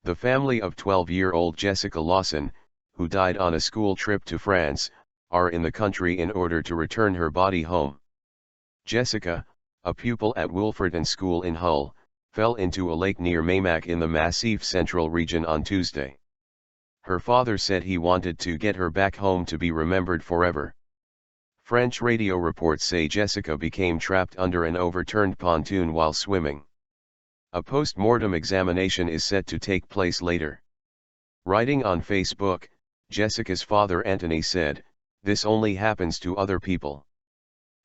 The family of 12-year-old Jessica Lawson, who died on a school trip to France, are in the country in order to return her body home. Jessica, a pupil at Wolfreton School in Hull, fell into a lake near Meymac in the Massif Central region on Tuesday. Her father said he wanted to get her back home to be remembered forever. French radio reports say Jessica became trapped under an overturned pontoon while swimming. A post-mortem examination is set to take place later. Writing on Facebook, Jessica's father Anthony said, "This only happens to other people.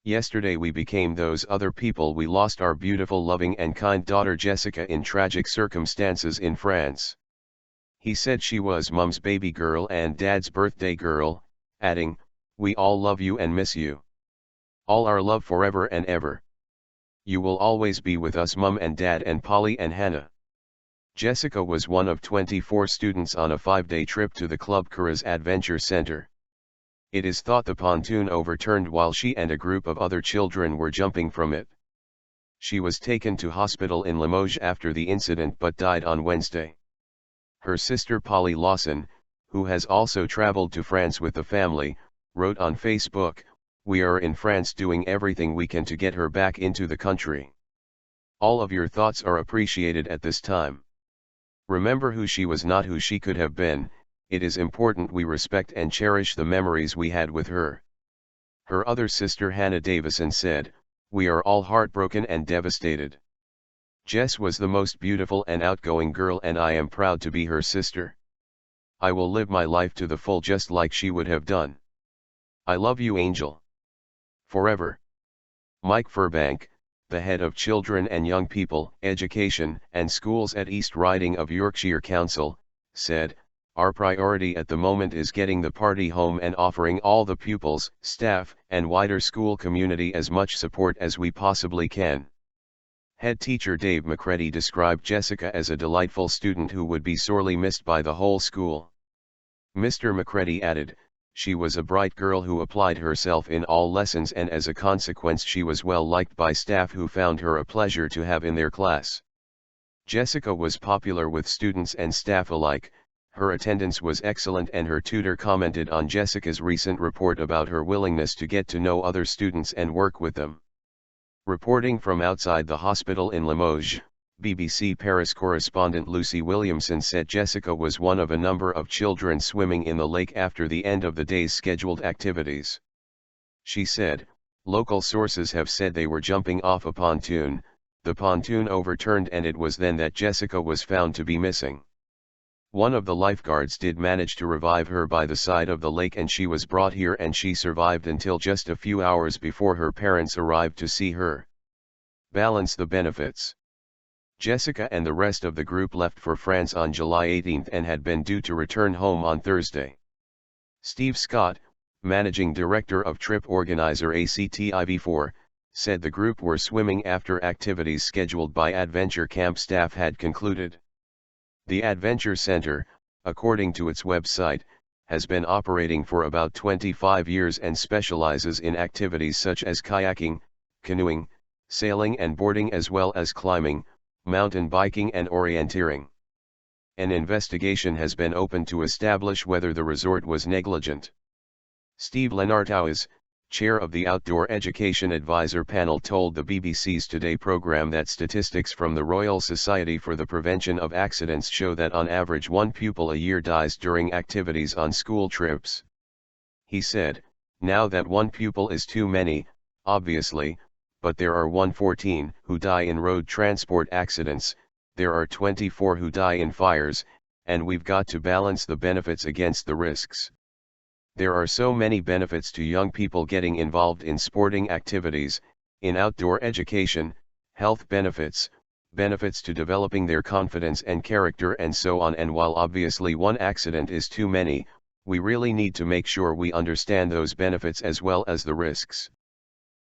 Yesterday we became those other people. We lost our beautiful, loving and kind daughter Jessica in tragic circumstances in France." He said she was Mum's baby girl and Dad's birthday girl, adding, "We all love you and miss you. All our love forever and ever. You will always be with us, Mum and Dad and Polly and Hannah." Jessica was one of 24 students on a 5-day trip to the Club Correze Adventure Center. It is thought the pontoon overturned while she and a group of other children were jumping from it. She was taken to hospital in Limoges after the incident but died on Wednesday. Her sister Polly Lawson, who has also traveled to France with the family, wrote on Facebook, "We are in France doing everything we can to get her back into the country. All of your thoughts are appreciated at this time. Remember who she was, not who she could have been. It is important we respect and cherish the memories we had with her." Her other sister Hannah Davison said, "We are all heartbroken and devastated. Jess was the most beautiful and outgoing girl and I am proud to be her sister. I will live my life to the full just like she would have done. I love you, Angel. Forever." Mike Furbank, the head of Children and Young People, Education and Schools at East Riding of Yorkshire Council, said, "Our priority at the moment is getting the party home and offering all the pupils, staff, and wider school community as much support as we possibly can." Head teacher Dave McCready described Jessica as a delightful student who would be sorely missed by the whole school. Mr. McCready added, "She was a bright girl who applied herself in all lessons and as a consequence she was well liked by staff who found her a pleasure to have in their class. Jessica was popular with students and staff alike, her attendance was excellent and her tutor commented on Jessica's recent report about her willingness to get to know other students and work with them." Reporting from outside the hospital in Limoges, BBC Paris correspondent Lucy Williamson said Jessica was one of a number of children swimming in the lake after the end of the day's scheduled activities. She said, "Local sources have said they were jumping off a pontoon, the pontoon overturned and it was then that Jessica was found to be missing. One of the lifeguards did manage to revive her by the side of the lake and she was brought here and she survived until just a few hours before her parents arrived to see her." Balance the benefits. Jessica and the rest of the group left for France on July 18 and had been due to return home on Thursday. Steve Scott, managing director of trip organizer ACTIV4, said the group were swimming after activities scheduled by Adventure Camp staff had concluded. The Adventure Center, according to its website, has been operating for about 25 years and specializes in activities such as kayaking, canoeing, sailing and boarding as well as climbing, mountain biking and orienteering. An investigation has been opened to establish whether the resort was negligent. Steve Lenartowes, chair of the Outdoor Education Advisor Panel, told the BBC's Today programme that statistics from the Royal Society for the Prevention of Accidents show that on average one pupil a year dies during activities on school trips. He said, "Now that one pupil is too many, obviously, but there are 114 who die in road transport accidents, there are 24 who die in fires, and we've got to balance the benefits against the risks. There are so many benefits to young people getting involved in sporting activities, in outdoor education, health benefits, benefits to developing their confidence and character and so on, and while obviously one accident is too many, we really need to make sure we understand those benefits as well as the risks."